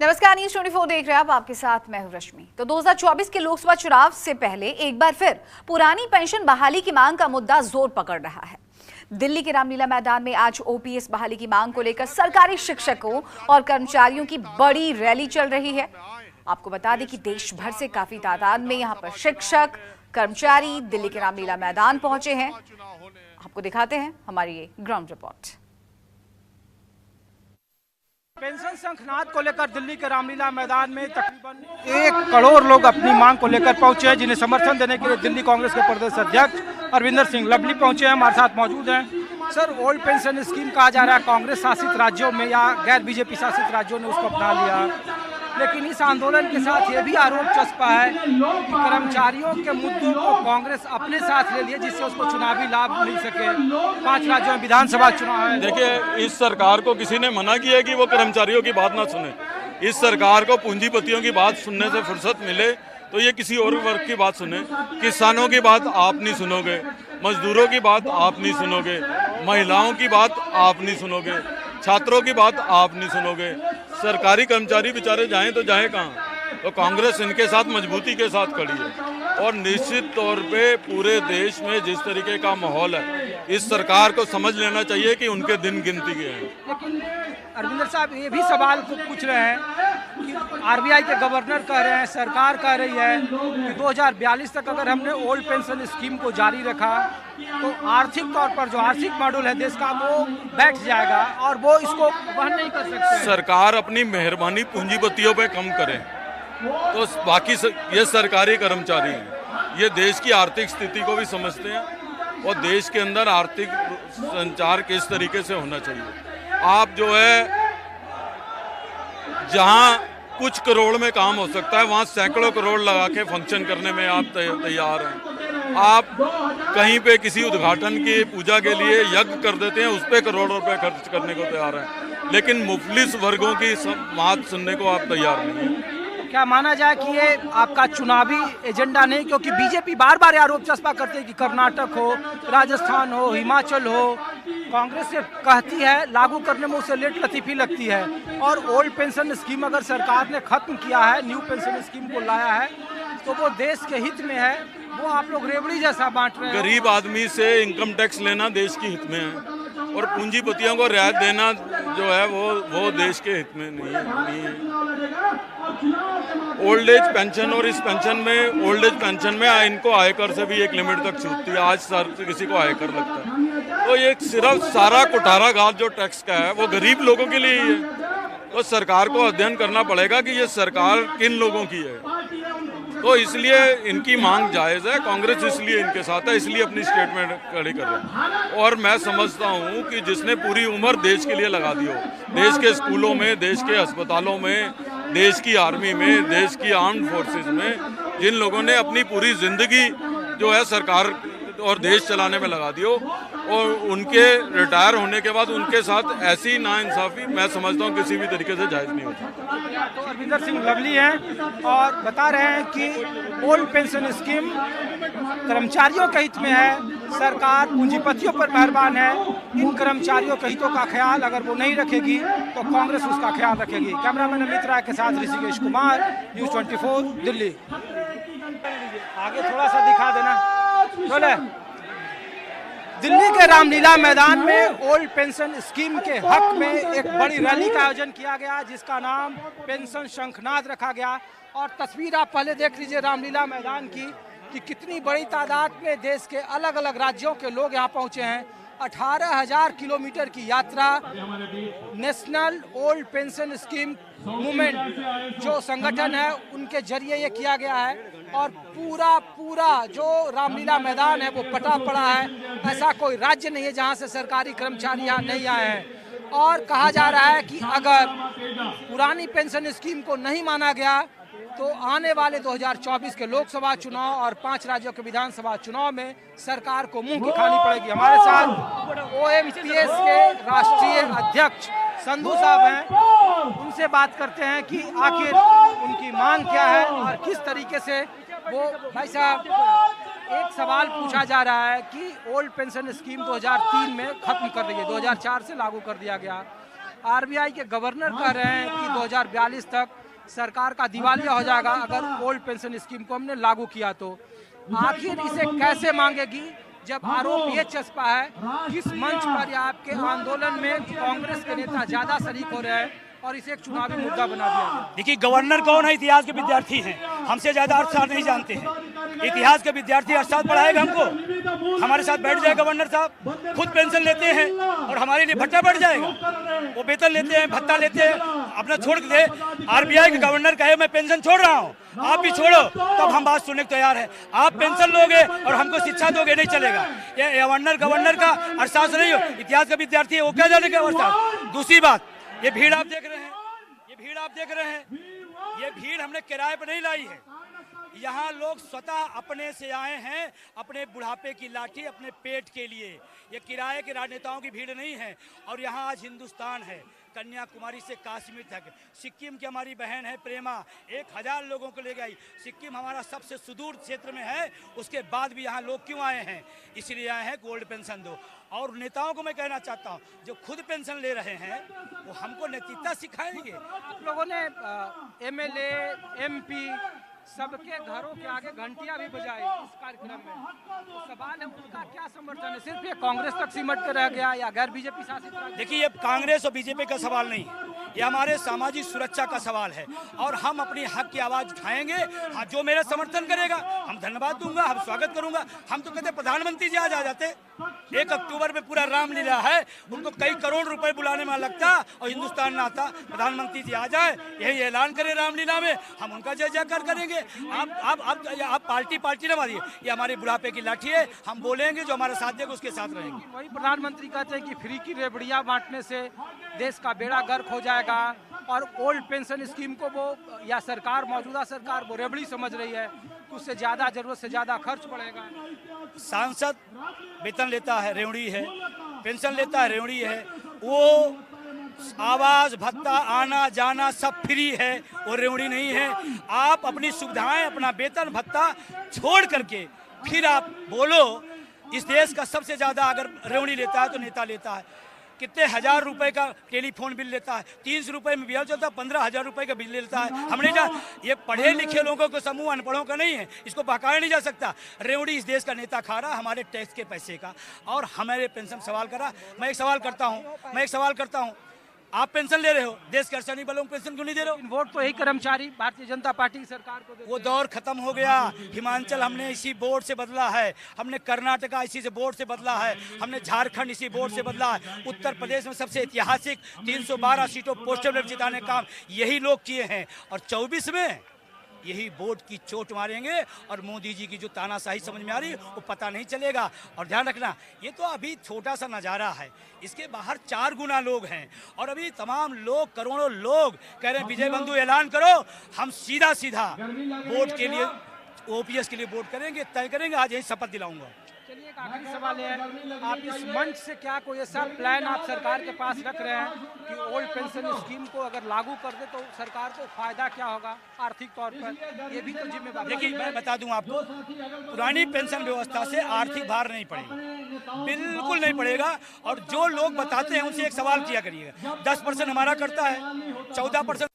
नमस्कार, न्यूज़ 24 देख रहे हैं आप। आपके साथ मैं हूं रश्मि। तो 2024 के लोकसभा चुनाव से पहले एक बार फिर पुरानी पेंशन बहाली की मांग का मुद्दा जोर पकड़ रहा है। दिल्ली के रामलीला मैदान में आज ओपीएस बहाली की मांग को लेकर सरकारी शिक्षकों और कर्मचारियों की बड़ी रैली चल रही है। आपको बता दें कि देश भर से काफी तादाद में यहां पर शिक्षक कर्मचारी दिल्ली के रामलीला मैदान पहुंचे हैं। आपको दिखाते हैं हमारी ये ग्राउंड रिपोर्ट। पेंशन शंखनाद को लेकर दिल्ली के रामलीला मैदान में तकरीबन 1 करोड़ लोग अपनी मांग को लेकर पहुंचे हैं, जिन्हें समर्थन देने के लिए दिल्ली कांग्रेस के प्रदेश अध्यक्ष अरविंदर सिंह लवली पहुंचे हैं, हमारे साथ मौजूद हैं। सर, ओल्ड पेंशन स्कीम कहा जा रहा है कांग्रेस शासित राज्यों में या गैर बीजेपी शासित राज्यों ने उसको अपना लिया, लेकिन इस आंदोलन के साथ ये भी आरोप चस्पा है कि कर्मचारियों के मुद्दों को कांग्रेस अपने साथ ले लिए, जिससे उसको चुनावी लाभ मिल सके। 5 राज्यों में विधानसभा चुनाव है। देखिए, इस सरकार को किसी ने मना किया कि वो कर्मचारियों की बात ना सुने। इस सरकार को पूंजीपतियों की बात सुनने से फुर्सत मिले तो ये किसी और वर्ग की बात सुने। किसानों की बात आप नहीं सुनोगे, मजदूरों की बात आप नहीं सुनोगे, महिलाओं की बात आप नहीं सुनोगे, छात्रों की बात आप नहीं सुनोगे। सरकारी कर्मचारी बेचारे जाएं तो जाएं कहाँ? तो कांग्रेस इनके साथ मजबूती के साथ खड़ी है और निश्चित तौर पे पूरे देश में जिस तरीके का माहौल है, इस सरकार को समझ लेना चाहिए कि उनके दिन गिनती के हैं। लेकिन अरविंदर साहब ये भी सवाल को पूछ रहे हैं कि आरबीआई के गवर्नर कह रहे हैं, सरकार कह रही है कि 2042 तक अगर हमने ओल्ड पेंशन स्कीम को जारी रखा तो आर्थिक तौर पर जो आर्थिक मॉड्यूल है देश का वो बैठ जाएगा और वो इसको वहन नहीं कर सकते। सरकार अपनी मेहरबानी पूंजीपतियों पे कम करे तो बाकी ये सरकारी कर्मचारी हैं, ये देश की आर्थिक स्थिति को भी समझते हैं और देश के अंदर आर्थिक संचार किस तरीके से होना चाहिए। आप जो है जहां कुछ करोड़ में काम हो सकता है वहां सैकड़ों करोड़ लगा के फंक्शन करने में आप तैयार हैं। आप कहीं पे किसी उद्घाटन की पूजा के लिए यज्ञ कर देते हैं, उस पर करोड़ों रुपए खर्च करने को तैयार हैं, लेकिन मुफलिस वर्गों की बात सुनने को आप तैयार नहीं हैं। क्या माना जाए कि ये आपका चुनावी एजेंडा नहीं, क्योंकि बीजेपी बार बार आरोप चस्पा करती है कि कर्नाटक हो, राजस्थान हो, हिमाचल हो, कांग्रेस से कहती है लागू करने में उसे लेट लतीफी लगती है, और ओल्ड पेंशन स्कीम अगर सरकार ने खत्म किया है, न्यू पेंशन स्कीम को लाया है तो वो देश के हित में है, वो आप लोग रेवड़ी जैसा बांट रहे हैं। गरीब आदमी से इनकम टैक्स लेना देश के हित में है और पूंजीपतियों को रियायत देना जो है वो देश के हित में नहीं है। ओल्ड एज पेंशन और इस पेंशन में, ओल्ड एज पेंशन में इनको आयकर से भी एक लिमिट तक छूटती है। आज किसी को आयकर लगता है, तो ये सिर्फ सारा कुठारा घात जो टैक्स का है वो गरीब लोगों के लिए ही है। तो सरकार को अध्ययन करना पड़ेगा कि ये सरकार किन लोगों की है। तो इसलिए इनकी मांग जायज़ है, कांग्रेस इसलिए इनके साथ है, इसलिए अपनी स्टेटमेंट खड़ी कर रहे हैं। और मैं समझता हूँ कि जिसने पूरी उम्र देश के लिए लगा दी हो, देश के स्कूलों में, देश के अस्पतालों में, देश की आर्मी में, देश की आर्म्ड फोर्सेस में, जिन लोगों ने अपनी पूरी जिंदगी जो है सरकार और देश चलाने में लगा दी हो, और उनके रिटायर होने के बाद उनके साथ ऐसी नाइंसाफी मैं समझता हूँ किसी भी तरीके से जायज़ नहीं होती। तो अरविंदर सिंह लवली हैं और बता रहे हैं कि ओल्ड पेंशन स्कीम कर्मचारियों के हित में है, सरकार पूंजीपतियों पर मेहरबान है, इन कर्मचारियों के हितों का ख्याल अगर वो नहीं रखेगी तो कांग्रेस उसका ख्याल रखेगी। कैमरामैन अमित राय के साथ ऋषिकेश कुमार, न्यूज़ 24 दिल्ली। आगे थोड़ा सा दिखा देना। बोले, दिल्ली के रामलीला मैदान में ओल्ड पेंशन स्कीम के हक में एक बड़ी रैली का आयोजन किया गया, जिसका नाम पेंशन शंखनाद रखा गया। और तस्वीर आप पहले देख लीजिए रामलीला मैदान की कि कितनी बड़ी तादाद में देश के अलग अलग राज्यों के लोग यहाँ पहुँचे हैं। 18,000 किलोमीटर की यात्रा national old pension scheme movement जो संगठन है उनके जरिए ये किया गया है, और पूरा जो रामलीला मैदान है वो पटा पड़ा है। ऐसा कोई राज्य नहीं है जहां से सरकारी कर्मचारी यहाँ नहीं आए हैं। और कहा जा रहा है कि अगर पुरानी पेंशन स्कीम को नहीं माना गया तो आने वाले 2024 के लोकसभा चुनाव और 5 राज्यों के विधानसभा चुनाव में सरकार को मुंह की खानी पड़ेगी। हमारे साथ ओएमपीएस के राष्ट्रीय अध्यक्ष संधू साहब हैं, उनसे बात करते हैं कि आखिर उनकी मांग क्या है और किस तरीके से वो। भाई साहब, एक सवाल पूछा जा रहा है कि ओल्ड पेंशन स्कीम 2003 में खत्म कर दी गई, 2004 से लागू कर दिया गया। आरबीआई के गवर्नर कह रहे हैं कि 2042 तक सरकार का दिवालिया हो जाएगा अगर ओल्ड पेंशन स्कीम को हमने लागू किया तो। आखिर इसे कैसे मांगेगी जब आरोप ये चस्पा है, किस मंच पर या आपके आंदोलन में कांग्रेस के नेता ज्यादा शरीक हो रहे हैं और इसे एक चुनावी मुद्दा बना दिया गया? देखिए, गवर्नर कौन है? इतिहास के विद्यार्थी हैं, हमसे ज्यादा अर्थशास्त्र नहीं जानते हैं। इतिहास के विद्यार्थी अर्थशास्त्र पढ़ाएगा हमको? हमारे साथ बैठ जाए गवर्नर साहब, खुद पेंशन लेते हैं और हमारे लिए भत्ता बढ़ जाएगा। वो वेतन लेते हैं, भत्ता लेते हैं, अपना छोड़ दे। आरबीआई के गवर्नर कहे मैं पेंशन छोड़ रहा हूँ, आप भी छोड़ो, तब हम बात सुनने को तैयार है। आप पेंशन लोगे और हमको शिक्षा दोगे, नहीं चलेगा। ये गवर्नर का अर्थशास्त्र नहीं हो, इतिहास का विद्यार्थी है, वो क्या जाने का अर्थशास्त्र। दूसरी बात, ये भीड़ आप देख रहे हैं, ये भीड़ हमने किराए पर नहीं लाई है। यहाँ लोग स्वतः अपने से आए हैं, अपने बुढ़ापे की लाठी, अपने पेट के लिए। ये किराए के राजनेताओं की भीड़ नहीं है। और यहाँ आज हिंदुस्तान है, कन्याकुमारी से कश्मीर तक। सिक्किम की हमारी बहन है प्रेमा, 1000 लोगों को ले गई। सिक्किम हमारा सबसे सुदूर क्षेत्र में है, उसके बाद भी यहाँ लोग क्यों आए हैं? इसलिए आए हैं गोल्ड पेंशन दो। और नेताओं को मैं कहना चाहता हूँ, जो खुद पेंशन ले रहे हैं वो हमको नैतिकता सिखाएंगे। आप लोगों ने एमएलए, एमपी सबके घरों के आगे घंटियां भी बजाई इस कार्यक्रम में। तो सवाल है, उनका क्या समर्थन है? सिर्फ ये कांग्रेस तक सिमट कर रह गया या गैर बीजेपी शासित? देखिए, ये कांग्रेस और बीजेपी का सवाल नहीं है, ये हमारे सामाजिक सुरक्षा का सवाल है। और हम अपनी हक की आवाज उठाएंगे। हाँ, जो मेरा समर्थन करेगा हम धन्यवाद दूंगा, हम स्वागत करूंगा। हम तो कहते प्रधानमंत्री जी आज आ जाते। 1 अक्टूबर में पूरा रामलीला है, उनको कई करोड़ रुपए बुलाने में लगता और हिंदुस्तान ना आता। प्रधानमंत्री जी आ जाए, यही ऐलान करें रामलीला में, हम उनका जय जयकार करेंगे। आप पार्टी ना मारिए, ये हमारे बुढ़ापे की लाठी है। हम बोलेंगे, जो हमारा साथ देगा उसके साथ रहेंगे। वही प्रधानमंत्री कहते हैं कि फ्री की रेवड़ियां बांटने से देश का बेड़ा गर्क हो जाएगा और ओल्ड पेंशन स्कीम को वो या सरकार, मौजूदा सरकार वो रेवड़ी समझ रही है, तो उससे ज्यादा जरूरत से ज्यादा खर्च पड़ेगा। सांसद वेतन लेता है, रेवड़ी है, पेंशन लेता है, रेवड़ी है। वो आवास, भत्ता, आना जाना सब फ्री है, वो रेवड़ी नहीं है। आप अपनी सुविधाएं, अपना वेतन भत्ता छोड़ करके फिर आप बोलो। इस देश का सबसे ज्यादा अगर रेवड़ी लेता है तो नेता लेता है। कितने 1000 रुपए का टेलीफोन बिल लेता है, 300 रुपए में ब्याज चलता है, 15,000 रुपए का बिल लेता है। हमने ये पढ़े लिखे लोगों को समूह अनपढ़ों का नहीं है, इसको बहकाया नहीं जा सकता। रेवड़ी इस देश का नेता खा रहा, हमारे टैक्स के पैसे का, और हमारे पेंशन सवाल कर रहा। मैं एक सवाल करता हूँ, आप पेंशन ले रहे हो, देश के अर्धसैनिक बलों को पेंशन क्यों नहीं दे रहे हो? वोट तो यही कर्मचारी भारतीय जनता पार्टी की सरकार को देते। वो दौर खत्म हो गया। हिमाचल हमने इसी बोर्ड से बदला है, हमने कर्नाटका इसी से बोर्ड से बदला है, हमने झारखंड इसी बोर्ड से बदला है। उत्तर प्रदेश में सबसे ऐतिहासिक 312 सीटों पोस्टल बैलेट जिताने का काम यही लोग किए हैं। और 24 में यही बोर्ड की चोट मारेंगे और मोदी जी की जो तानाशाही समझ में आ रही है वो पता नहीं चलेगा। और ध्यान रखना, ये तो अभी छोटा सा नज़ारा है, इसके बाहर 4 गुना लोग हैं। और अभी तमाम लोग, करोड़ों लोग कह रहे हैं विजय बंधु ऐलान करो, हम सीधा वोट के लिए, ओपीएस के लिए वोट करेंगे, तय करेंगे। आज यही शपथ दिलाऊंगा। चलिए, एक आखिरी सवाल है, आप इस मंच से क्या कोई ऐसा प्लान आप सरकार के पास रख रहे हैं कि ओल्ड पेंशन स्कीम को अगर लागू कर दे तो सरकार को फायदा क्या होगा आर्थिक तौर पर? ये भी तो जिम्मेदारी। देखिए, मैं बता दूं आपको, पुरानी पेंशन व्यवस्था से आर्थिक भार नहीं पड़ेगा, बिल्कुल नहीं पड़ेगा। और जो लोग बताते हैं उनसे एक सवाल किया करिएगा, 10% हमारा करता है, 14%